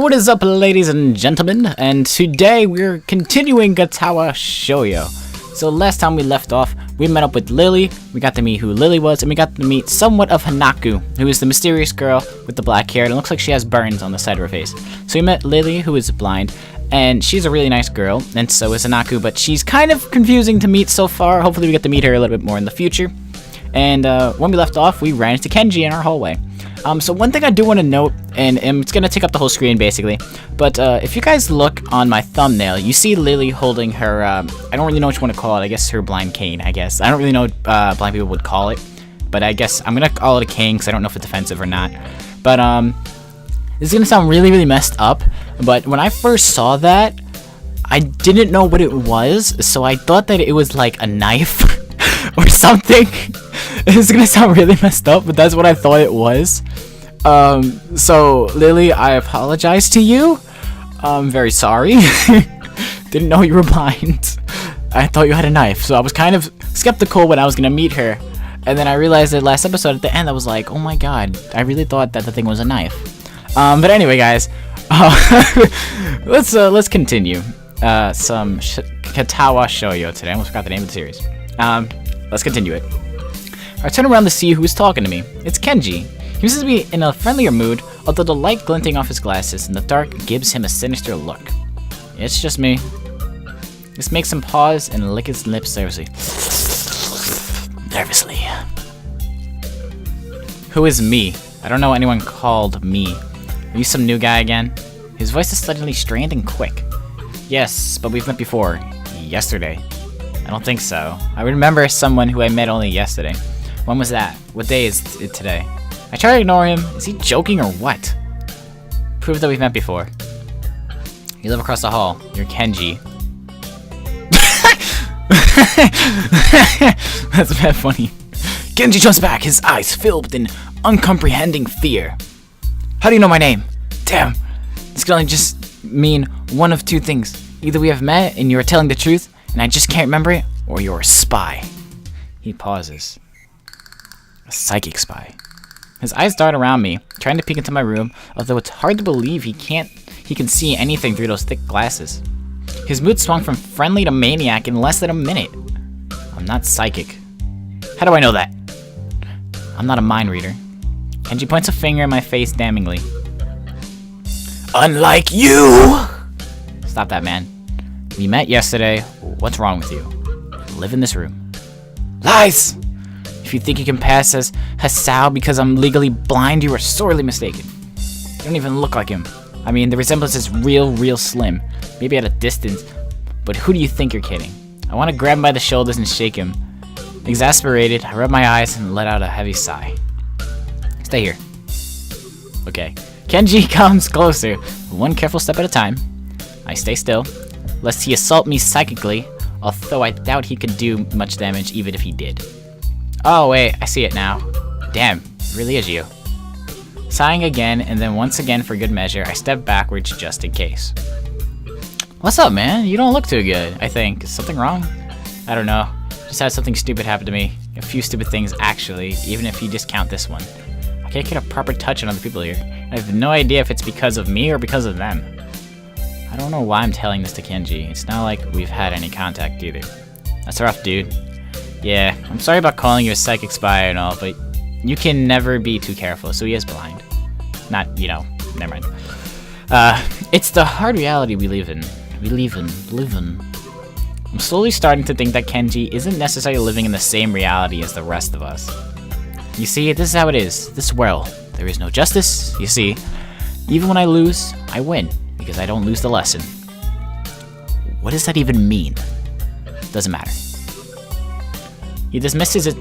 What is up, ladies and gentlemen? And today we're continuing Katawa Shoujo. So last time we left off, we met up with Lilly, we got to meet who Lilly was, and we got to meet somewhat of Hanako, who is the mysterious girl with the black hair, and it looks like she has burns on the side of her face. So we met Lilly, who is blind, and she's a really nice girl, and so is Hanako, but she's kind of confusing to meet so far. Hopefully we get to meet her a little bit more in the future. And when we left off, we ran into Kenji in our hallway. So one thing I do want to note, and it's going to take up the whole screen basically, but if you guys look on my thumbnail, you see Lilly holding her, I don't really know what you want to call it, I guess her blind cane, I guess. I don't really know what blind people would call it, but I guess I'm going to call it a cane because I don't know if it's offensive or not. But this is going to sound really, really messed up, but when I first saw that, I didn't know what it was, so I thought that it was like a knife or something. It's gonna sound really messed up, but that's what I thought it was. So Lilly, I apologize to you. I'm very sorry. Didn't know you were blind. I thought you had a knife, so I was kind of skeptical when I was gonna meet her, and then I realized that last episode at the end I was like, oh my god, I really thought that the thing was a knife. But anyway, guys, let's continue. Some Katawa Shoujo today. I almost forgot the name of the series. Let's continue it. I turn around to see who is talking to me. It's Kenji. He seems to be in a friendlier mood, although the light glinting off his glasses in the dark gives him a sinister look. It's just me. This makes him pause and lick his lips nervously. Who is me? I don't know anyone called me. Are you some new guy again? His voice is suddenly strained and quick. Yes, but we've met before. Yesterday. I don't think so. I remember someone who I met only yesterday. When was that? What day is it today? I try to ignore him. Is he joking or what? Prove that we've met before. You live across the hall. You're Kenji. That's bad funny. Kenji jumps back, his eyes filled with an uncomprehending fear. How do you know my name? Damn. This can only just mean one of two things. Either we have met and you are telling the truth, and I just can't remember it, or you're a spy. He pauses. A psychic spy. His eyes dart around me, trying to peek into my room, although it's hard to believe he can see anything through those thick glasses. His mood swung from friendly to maniac in less than a minute. I'm not psychic. How do I know that? I'm not a mind reader. Kenji points a finger in my face damningly. Unlike you! Stop that, man. We met yesterday. What's wrong with you? Live in this room. Lies! If you think you can pass as Hasao because I'm legally blind, you are sorely mistaken. You don't even look like him. I mean, the resemblance is real slim. Maybe at a distance, but who do you think you're kidding? I want to grab him by the shoulders and shake him. Exasperated, I rub my eyes and let out a heavy sigh. Stay here. Okay. Kenji comes closer, one careful step at a time. I stay still, lest he assault me psychically, although I doubt he could do much damage even if he did. Oh wait, I see it now. Damn, it really is you. Sighing again, and then once again for good measure, I step backwards just in case. What's up, man? You don't look too good, I think. Is something wrong? I don't know. Just had something stupid happen to me. A few stupid things, actually, even if you discount this one. I can't get a proper touch on other people here. I have no idea if it's because of me or because of them. I don't know why I'm telling this to Kenji. It's not like we've had any contact either. That's rough, dude. Yeah, I'm sorry about calling you a psychic spy and all, but you can never be too careful, so he is blind. Not, never mind. It's the hard reality we live in. I'm slowly starting to think that Kenji isn't necessarily living in the same reality as the rest of us. You see, this is how it is. This world. There is no justice. You see, even when I lose, I win, because I don't lose the lesson. What does that even mean? Doesn't matter. He dismisses it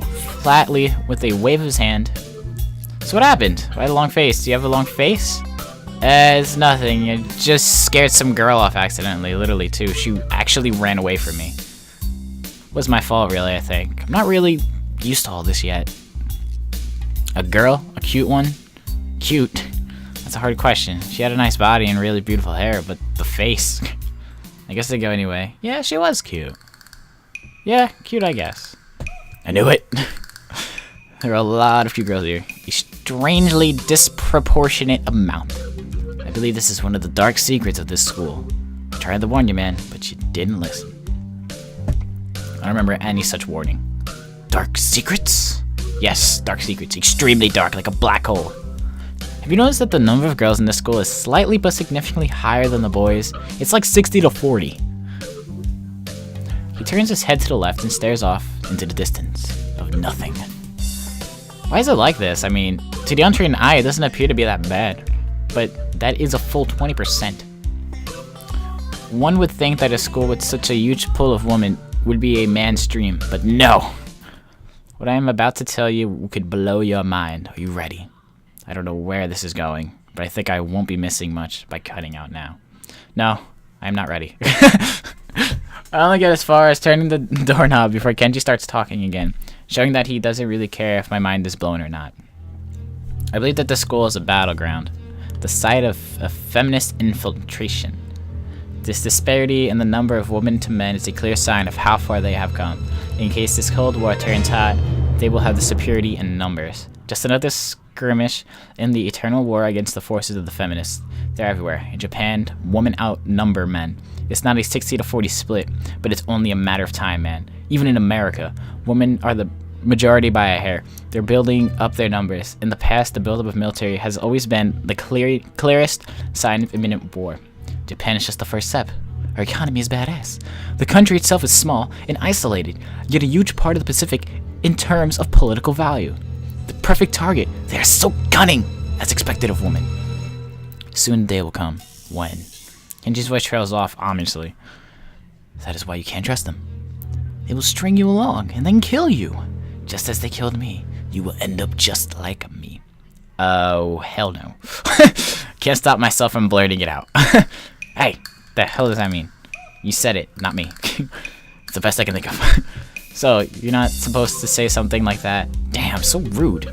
flatly with a wave of his hand. So what happened? Why the long face? Do you have a long face? It's nothing. I just scared some girl off accidentally, literally too. She actually ran away from me. It was my fault, really, I think. I'm not really used to all this yet. A girl? A cute one? Cute? That's a hard question. She had a nice body and really beautiful hair, but the face... I guess they go anyway. Yeah, she was cute. Yeah, cute, I guess. I knew it. There are a lot of cute girls here. A strangely disproportionate amount. I believe this is one of the dark secrets of this school. I tried to warn you, man, but you didn't listen. I don't remember any such warning. Dark secrets? Yes, dark secrets. Extremely dark, like a black hole. Have you noticed that the number of girls in this school is slightly but significantly higher than the boys? It's like 60 to 40. He turns his head to the left and stares off into the distance of nothing. Why is it like this? I mean, to the untrained eye, it doesn't appear to be that bad. But that is a full 20%. One would think that a school with such a huge pool of women would be a man's dream, but no! What I am about to tell you could blow your mind. Are you ready? I don't know where this is going, but I think I won't be missing much by cutting out now. No, I'm not ready. I only get as far as turning the doorknob before Kenji starts talking again, showing that he doesn't really care if my mind is blown or not. I believe that this school is a battleground, the site of a feminist infiltration. This disparity in the number of women to men is a clear sign of how far they have come. In case this Cold War turns hot, they will have the superiority in numbers. Just another skirmish in the eternal war against the forces of the feminists. They're everywhere. In Japan, women outnumber men. It's not a 60 to 40 split, but it's only a matter of time, man. Even in America, women are the majority by a hair. They're building up their numbers. In the past, the buildup of military has always been the clearest sign of imminent war. Japan is just the first step. Our economy is badass. The country itself is small and isolated, yet a huge part of the Pacific in terms of political value. The perfect target. They are so cunning, as expected of women. Soon the day will come when... Kenji's voice trails off ominously. That is why you can't trust them. They will string you along and then kill you. Just as they killed me. You will end up just like me. Oh, hell no. Can't stop myself from blurting it out. Hey, the hell does that mean? You said it, not me. It's the best I can think of. So, you're not supposed to say something like that? Damn, so rude.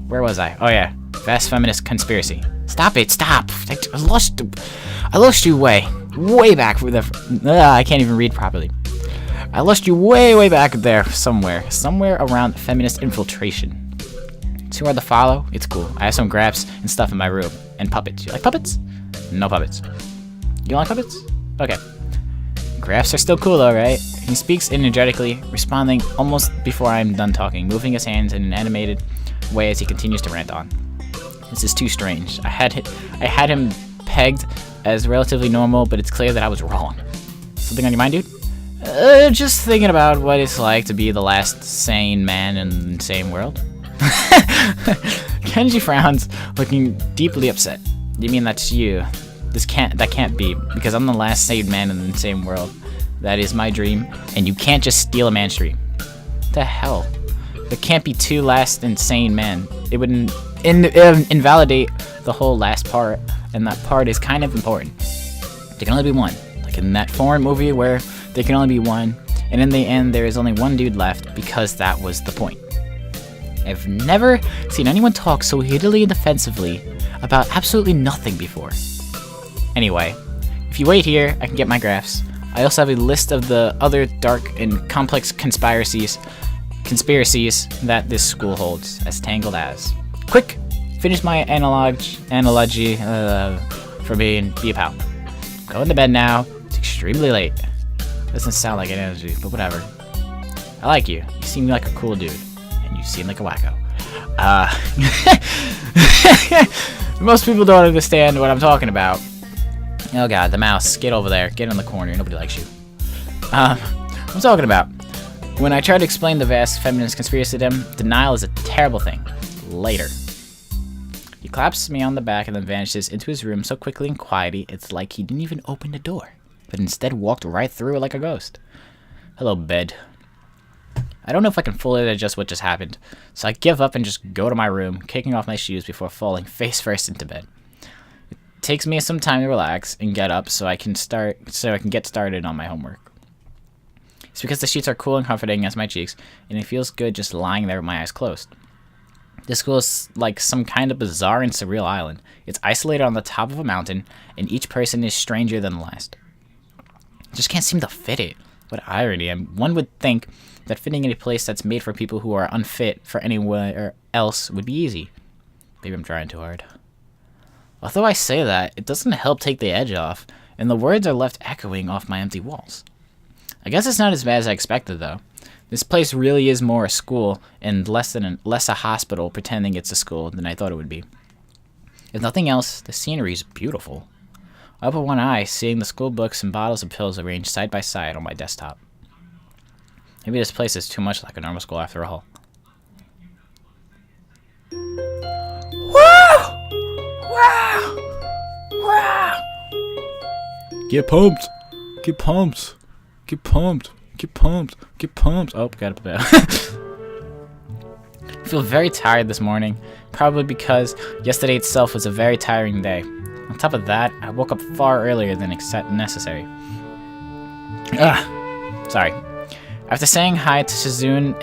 Where was I? Oh yeah, vast feminist conspiracy. Stop it, stop! I lost you way back for the... I can't even read properly. I lost you way back there somewhere around feminist infiltration. See where to follow? It's cool. I have some graphs and stuff in my room. And puppets. You like puppets? No puppets. You don't like puppets? Okay. Graphs are still cool though, right? He speaks energetically, responding almost before I'm done talking, moving his hands in an animated way as he continues to rant on. This is too strange. I had him pegged as relatively normal, but it's clear that I was wrong. Something on your mind, dude? Just thinking about what it's like to be the last sane man in the same world. Kenji frowns, looking deeply upset. You mean that's you? That can't be, because I'm the last sane man in the same world. That is my dream, and you can't just steal a man's dream. What the hell? There can't be two last insane men. It would invalidate the whole last part, and that part is kind of important. There can only be one. Like in that foreign movie where there can only be one, and in the end there is only one dude left because that was the point. I've never seen anyone talk so heatedly and defensively about absolutely nothing before. Anyway, if you wait here, I can get my graphs. I also have a list of the other dark and complex conspiracies that this school holds, as tangled as. Quick! Finish my analogy for me and be a pal. Going to bed now. It's extremely late. Doesn't sound like an energy, but whatever. I like you. You seem like a cool dude. And you seem like a wacko. Most people don't understand what I'm talking about. Oh god, the mouse. Get over there. Get in the corner. Nobody likes you. I'm talking about. When I try to explain the vast feminist conspiracy to them, denial is a terrible thing. Later. He claps me on the back and then vanishes into his room so quickly and quietly, it's like he didn't even open the door, but instead walked right through it like a ghost. Hello, bed. I don't know if I can fully digest what just happened, so I give up and just go to my room, kicking off my shoes before falling face first into bed. It takes me some time to relax and get up so I can get started on my homework. It's because the sheets are cool and comforting against my cheeks, and it feels good just lying there with my eyes closed. This school is like some kind of bizarre and surreal island. It's isolated on the top of a mountain, and each person is stranger than the last. I just can't seem to fit it. What irony. One would think that fitting in a place that's made for people who are unfit for anywhere else would be easy. Maybe I'm trying too hard. Although I say that, it doesn't help take the edge off, and the words are left echoing off my empty walls. I guess it's not as bad as I expected, though. This place really is more a school and less a hospital pretending it's a school than I thought it would be. If nothing else, the scenery is beautiful. I open one eye, seeing the school books and bottles of pills arranged side by side on my desktop. Maybe this place is too much like a normal school after all. Wow! Wow! Wow! Get pumped! Get pumped! Get pumped! Get pumped! Get pumped! Oh, got it. I feel very tired this morning, probably because yesterday itself was a very tiring day. On top of that, I woke up far earlier than necessary. Sorry. After saying hi to Shizune,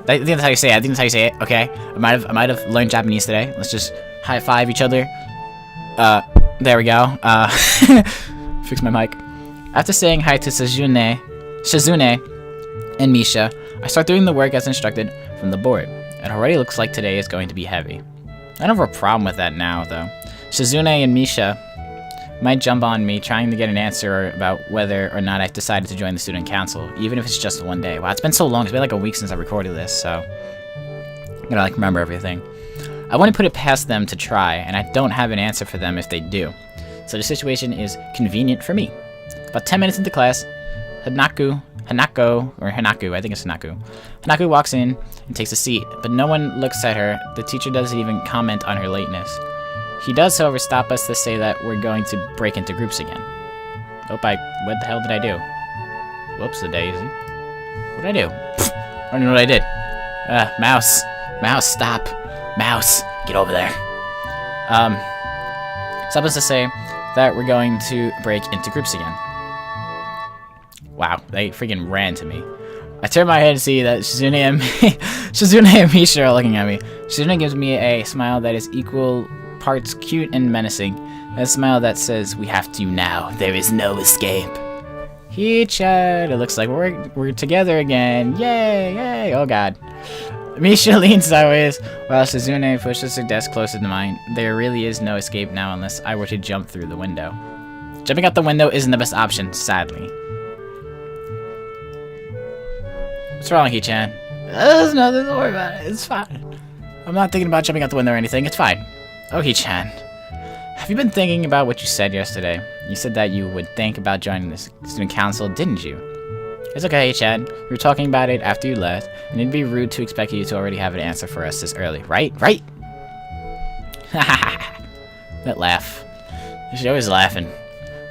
I think that's how you say it. Okay, I might have learned Japanese today. Let's just high five each other. There we go. Fix my mic. After saying hi to Shizune and Misha, I start doing the work as instructed from the board. It already looks like today is going to be heavy. I don't have a problem with that now, though. Shizune and Misha might jump on me trying to get an answer about whether or not I've decided to join the student council, even if it's just one day. Wow, it's been so long. It's been like a week since I recorded this, so I'm gonna remember everything. I wouldn't put it past them to try, and I don't have an answer for them if they do. So the situation is convenient for me. About 10 minutes into class, Hanako, I think it's Hanako. Hanako walks in and takes a seat, but no one looks at her. The teacher doesn't even comment on her lateness. He does, however, stop us to say that we're going to break into groups again. What the hell did I do? Whoops, a daisy. What did I do? I don't know what I did. Mouse, stop. Mouse, get over there. Stop us to say that we're going to break into groups again. Wow, they freaking ran to me. I turn my head to see that Shizune and Misha are looking at me. Shizune gives me a smile that is equal parts cute and menacing. A smile that says, "We have to now. There is no escape." He-chan, it looks like we're together again. Yay, yay, oh god. Misha leans sideways while Shizune pushes her desk closer to mine. There really is no escape now unless I were to jump through the window. Jumping out the window isn't the best option, sadly. What's wrong, He-chan? There's nothing to worry about. It's fine. I'm not thinking about jumping out the window or anything. It's fine. Oh, He-chan. Have you been thinking about what you said yesterday? You said that you would think about joining the student council, didn't you? It's okay, He-chan. We were talking about it after you left, and it'd be rude to expect you to already have an answer for us this early, right? Right? That laugh. She's always laughing.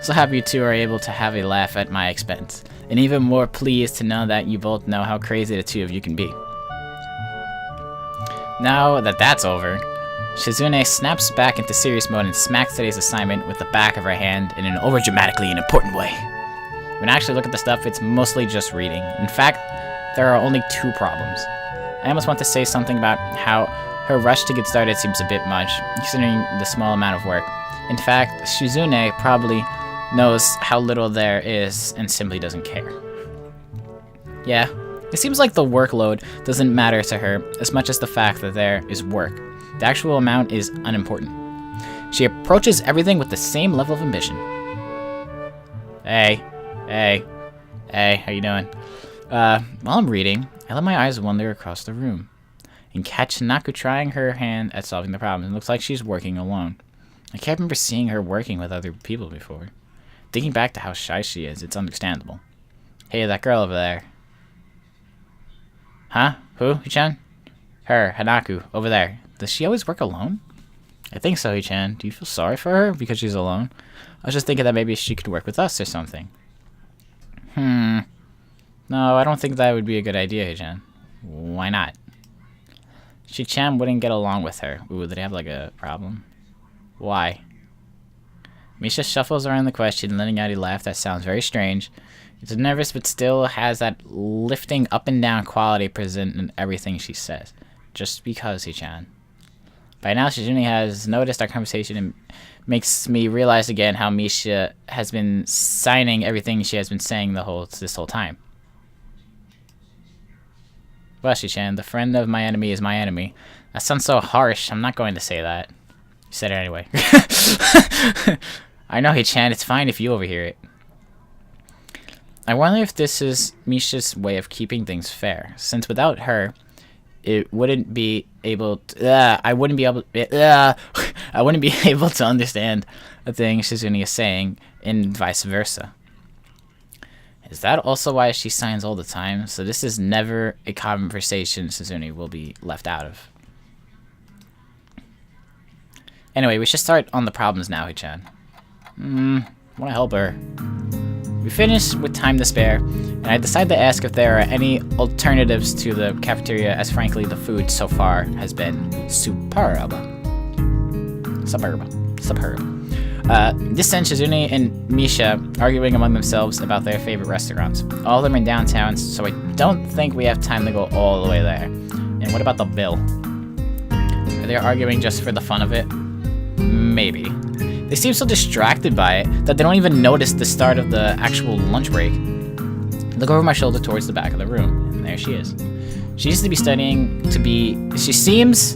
So happy you two are able to have a laugh at my expense, and even more pleased to know that you both know how crazy the two of you can be. Now that that's over, Shizune snaps back into serious mode and smacks today's assignment with the back of her hand in an overdramatically and important way. When I actually look at the stuff, it's mostly just reading. In fact, there are only 2 problems. I almost want to say something about how her rush to get started seems a bit much, considering the small amount of work. In fact, Shizune probably knows how little there is and simply doesn't care. Yeah, it seems like the workload doesn't matter to her as much as the fact that there is work. The actual amount is unimportant. She approaches everything with the same level of ambition. Hey, how you doing? While I'm reading, I let my eyes wander across the room and catch Hanako trying her hand at solving the problem. It looks like she's working alone. I can't remember seeing her working with other people before. Thinking back to how shy she is, it's understandable. Hey, that girl over there. Huh? Who, He-chan? Her, Hanako, over there. Does she always work alone? I think so, He-chan. Do you feel sorry for her because she's alone? I was just thinking that maybe she could work with us or something. No, I don't think that would be a good idea, He-chan. Why not? Shi-chan wouldn't get along with her. Ooh, did they have like a problem? Why? Misha shuffles around the question, letting out a laugh that sounds very strange. It's nervous, but still has that lifting up and down quality present in everything she says. Just because, He-chan. By now, Shizune has noticed our conversation and makes me realize again how Misha has been signing everything she has been saying this whole time. Well, Shi-chan, the friend of my enemy is my enemy. That sounds so harsh. I'm not going to say that. You said it anyway. I know, Hey-chan, it's fine if you overhear it. I wonder if this is Misha's way of keeping things fair, since without her, it wouldn't be able to, I wouldn't be able to understand a thing Shizune is saying, and vice versa. Is that also why she signs all the time? So this is never a conversation Shizune will be left out of. Anyway, we should start on the problems now, Hey-chan. Want to help her. We finished with time to spare, and I decided to ask if there are any alternatives to the cafeteria, as frankly the food so far has been superb. This sent Shizune and Misha arguing among themselves about their favorite restaurants. All of them are in downtown, so I don't think we have time to go all the way there. And what about the bill? Are they arguing just for the fun of it? Maybe. They seem so distracted by it that they don't even notice the start of the actual lunch break. I look over my shoulder towards the back of the room, and there she is. She used to be studying to be... She seems...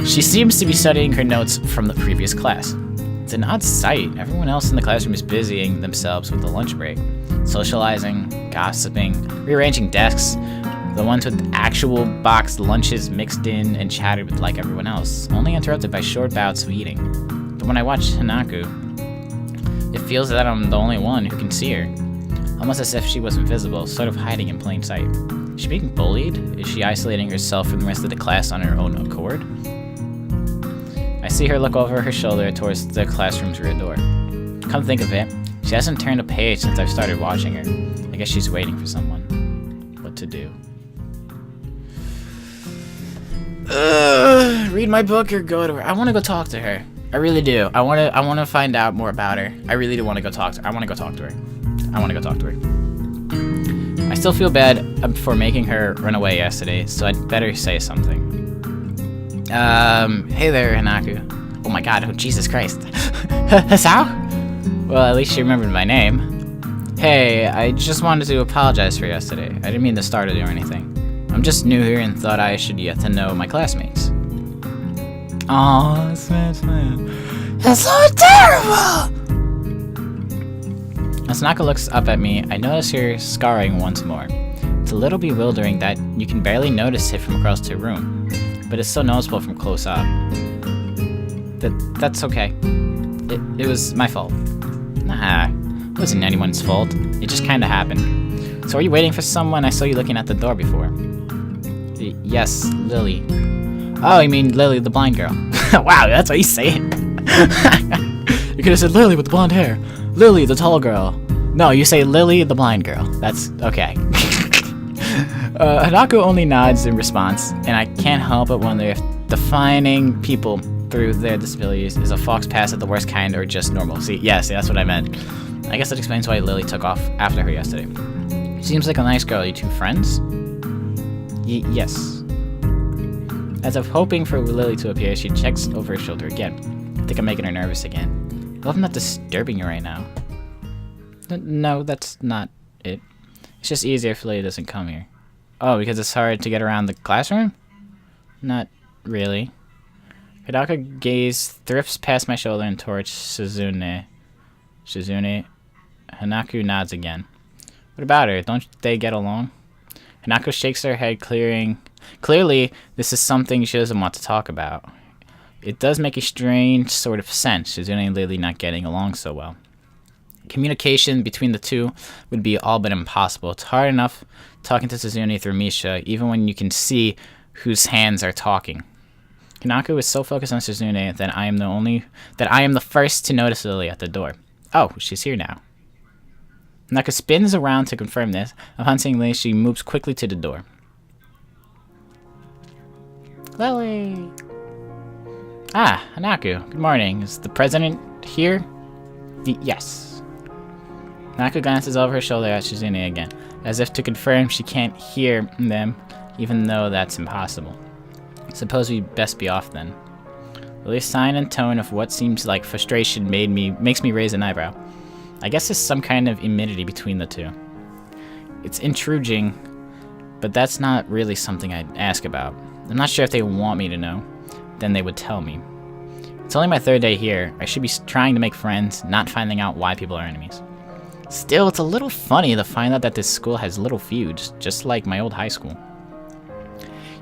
She seems to be studying her notes from the previous class. It's an odd sight. Everyone else in the classroom is busying themselves with the lunch break. Socializing, gossiping, rearranging desks. The ones with actual boxed lunches mixed in and chatted with like everyone else, only interrupted by short bouts of eating. But when I watch Hanako, it feels that I'm the only one who can see her. Almost as if she was invisible, sort of hiding in plain sight. Is she being bullied? Is she isolating herself from the rest of the class on her own accord? I see her look over her shoulder towards the classroom's rear door. Come think of it, she hasn't turned a page since I've started watching her. I guess she's waiting for someone. What to do? Read my book or go to her. I want to go talk to her. I really do. I want to find out more about her. I really do want to go talk to her. I want to go talk to her. I still feel bad for making her run away yesterday, so I'd better say something. Hey there, Hanako. Oh my god, oh Jesus Christ. Sao? Well, at least she remembered my name. Hey, I just wanted to apologize for yesterday. I didn't mean to start it or anything. I'm just new here and thought I should get to know my classmates. Aw, that's so terrible! As Hanako looks up at me, I notice her scarring once more. It's a little bewildering that you can barely notice it from across the room, but it's so noticeable from close up. That's okay. It was my fault. Nah, it wasn't anyone's fault. It just kinda happened. So are you waiting for someone? I saw you looking at the door before. Yes, Lily. Oh, you mean Lily, the blind girl. Wow, that's what you say it. You could have said Lily with the blonde hair. Lily, the tall girl. No, you say Lily, the blind girl. That's okay. Hanako only nods in response, and I can't help but wonder if defining people through their disabilities is a fox pass at the worst kind or just normal. See, that's what I meant. I guess that explains why Lily took off after her yesterday. Seems like a nice girl. Are you two friends? Yes. As if hoping for Lily to appear, she checks over her shoulder again. I think I'm making her nervous again. Well, I'm not disturbing you right now. No, that's not it. It's just easier if Lily doesn't come here. Oh, because it's hard to get around the classroom? Not really. Hidaka gaze thrifts past my shoulder and towards Shizune. Hanako nods again. What about her? Don't they get along? Hanako shakes her head, clearly this is something she doesn't want to talk about. It does make a strange sort of sense, Shizune and Lily not getting along so well. Communication between the two would be all but impossible. It's hard enough talking to Shizune through Misha, even when you can see whose hands are talking. Hanako is so focused on Shizune that I am the first to notice Lily at the door. Oh, she's here now. Hanako spins around to confirm this. Upon seeing Lily, she moves quickly to the door. Lily! Ah, Hanako, good morning. Is the president here? Yes. Hanako glances over her shoulder at Shizune again, as if to confirm she can't hear them, even though that's impossible. Suppose we best be off then. Lily's sign and tone of what seems like frustration makes me raise an eyebrow. I guess there's some kind of immunity between the two. It's intruding, but that's not really something I'd ask about. I'm not sure if they want me to know, than they would tell me. It's only my 3rd day here. I should be trying to make friends, not finding out why people are enemies. Still, it's a little funny to find out that this school has little feuds, just like my old high school.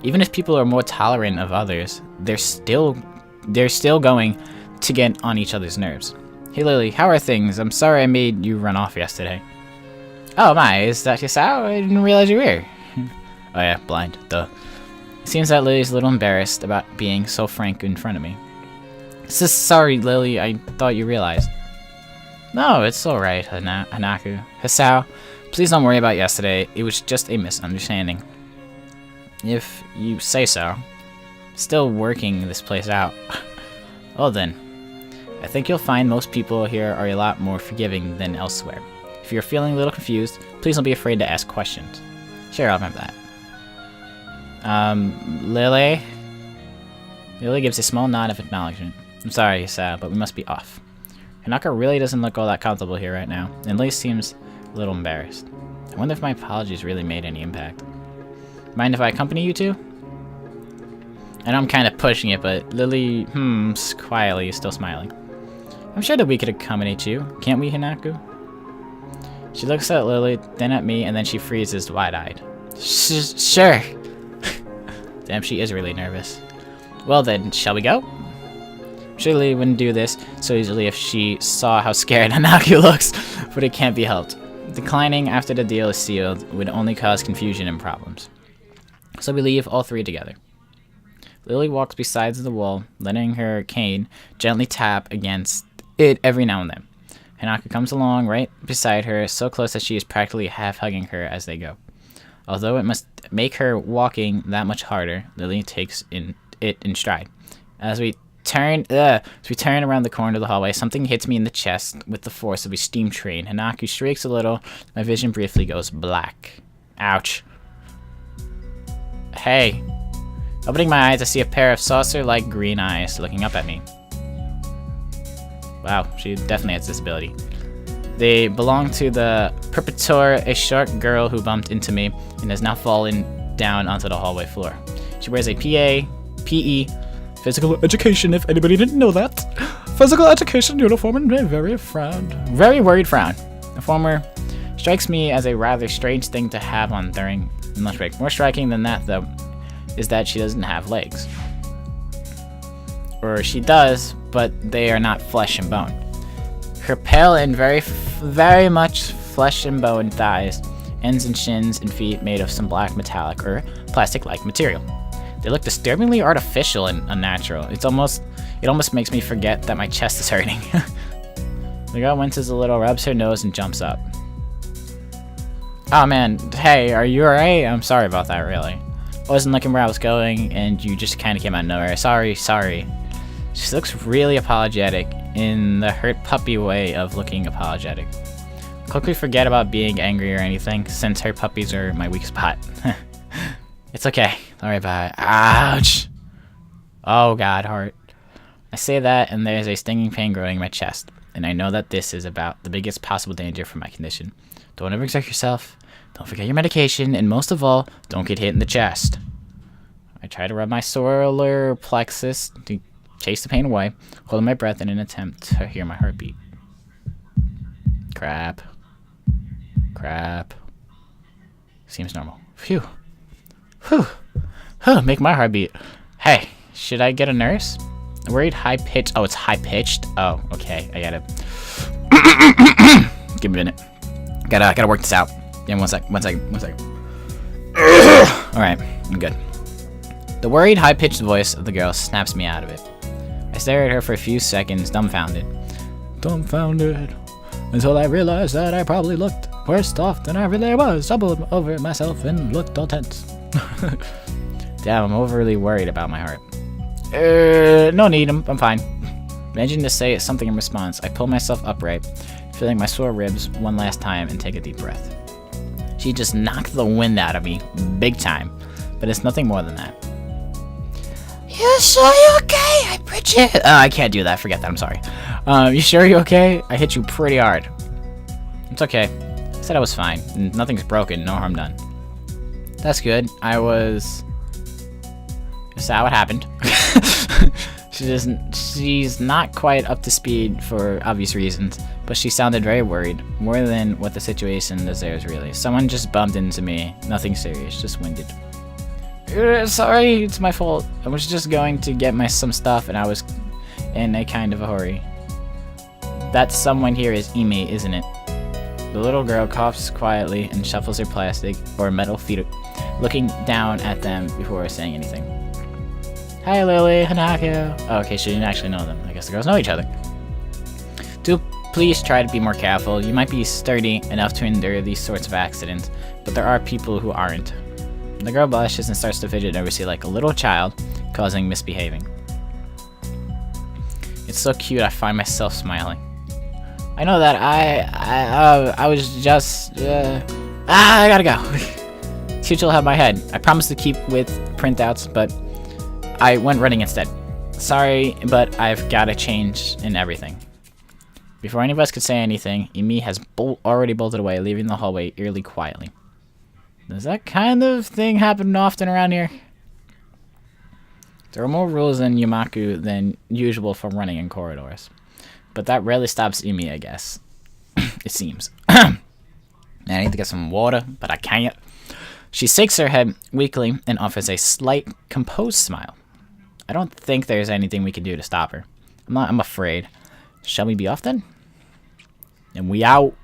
Even if people are more tolerant of others, they're still going to get on each other's nerves. Hey Lily, how are things? I'm sorry I made you run off yesterday. Oh my, is that Hisao? I didn't realize you were here. Oh yeah, blind, duh. It seems that Lily's a little embarrassed about being so frank in front of me. Sorry, Lily, I thought you realized. No, it's alright, Hanako. Hisao, please don't worry about yesterday. It was just a misunderstanding. If you say so. Still working this place out. Well then, I think you'll find most people here are a lot more forgiving than elsewhere. If you're feeling a little confused, please don't be afraid to ask questions. Sure, I'll remember that. Lily? Lily gives a small nod of acknowledgement. I'm sorry, Hisao, but we must be off. Hanako really doesn't look all that comfortable here right now, and Lily seems a little embarrassed. I wonder if my apologies really made any impact. Mind if I accompany you two? I know I'm kind of pushing it, but Lily, quietly, is still smiling. I'm sure that we could accommodate you, can't we, Hanako? She looks at Lily, then at me, and then she freezes wide-eyed. Sure. Damn, she is really nervous. Well then, shall we go? Surely wouldn't do this so easily if she saw how scared Hanako looks, but it can't be helped. Declining after the deal is sealed would only cause confusion and problems. So we leave all three together. Lily walks beside the wall, letting her cane gently tap against it every now and then. Hanako comes along right beside her, so close that she is practically half-hugging her as they go. Although it must make her walking that much harder, Lily takes it in stride. As we turn around the corner of the hallway, something hits me in the chest with the force of a steam train. Hanako shrieks a little. My vision briefly goes black. Ouch. Hey. Opening my eyes, I see a pair of saucer-like green eyes looking up at me. Wow, she definitely has this ability. They belong to the perpetrator, a short girl who bumped into me and has now fallen down onto the hallway floor. She wears a PE, physical education, if anybody didn't know that, physical education uniform and a very worried frown. The former strikes me as a rather strange thing to have on during lunch break. More striking than that, though, is that she doesn't have legs. Or she does, but they are not flesh and bone. Her pale and very much flesh and bone thighs, ends and shins and feet made of some black metallic or plastic-like material. They look disturbingly artificial and unnatural. It almost makes me forget that my chest is hurting. The girl winces a little, rubs her nose, and jumps up. Oh man, hey, are you alright? I'm sorry about that, really. I wasn't looking where I was going, and you just kind of came out of nowhere. Sorry. She looks really apologetic, in the hurt puppy way of looking apologetic. Quickly forget about being angry or anything, since her puppies are my weak spot. It's okay. Don't worry about it. Ouch! Oh god, heart. I say that, and there's a stinging pain growing in my chest, and I know that this is about the biggest possible danger for my condition. Don't overexert yourself, don't forget your medication, and most of all, don't get hit in the chest. I try to rub my solar plexus to chase the pain away, holding my breath in an attempt to hear my heartbeat. Crap. Seems normal. Phew. Make my heart beat. Hey, should I get a nurse? Worried high-pitched. Oh, it's high-pitched? Oh, okay. I gotta... Give me a minute. Gotta work this out. Yeah, one second. Alright, I'm good. The worried, high-pitched voice of the girl snaps me out of it. I stare at her for a few seconds, dumbfounded. Until I realized that I probably looked worse off than I really was. Stumbled over myself and looked all tense. Damn, I'm overly worried about my heart. No need, I'm fine. Managing to say something in response, I pull myself upright, feeling my sore ribs one last time and take a deep breath. She just knocked the wind out of me, big time, but it's nothing more than that. You sure you're okay? I Bridget. I can't do that, forget that, I'm sorry. You sure you're okay? I hit you pretty hard. It's okay. I said I was fine. Nothing's broken, no harm done. That's good. Is that what happened? She's not quite up to speed for obvious reasons, but she sounded very worried, more than what the situation deserves really. Someone just bumped into me, nothing serious, just winded. Sorry, it's my fault. I was just going to get some stuff and I was in a kind of a hurry. That someone here is Ime, isn't it? The little girl coughs quietly and shuffles her plastic or metal feet, looking down at them before saying anything. Hi Lily, Hanako. Oh, okay, she didn't actually know them. I guess the girls know each other. Do please try to be more careful. You might be sturdy enough to endure these sorts of accidents, but there are people who aren't. The girl blushes and starts to fidget nervously like a little child, causing misbehaving. It's so cute I find myself smiling. I know that I was just, I gotta go. Teacher will have my head. I promised to keep with printouts, but I went running instead. Sorry, but I've gotta change in everything. Before any of us could say anything, Imi has already bolted away, leaving the hallway eerily quietly. Does that kind of thing happen often around here? There are more rules in Yumaku than usual for running in corridors. But that rarely stops Imi, I guess. It seems. I need to get some water, but I can't. She shakes her head weakly and offers a slight, composed smile. I don't think there's anything we can do to stop her. I'm afraid. Shall we be off then? And we out.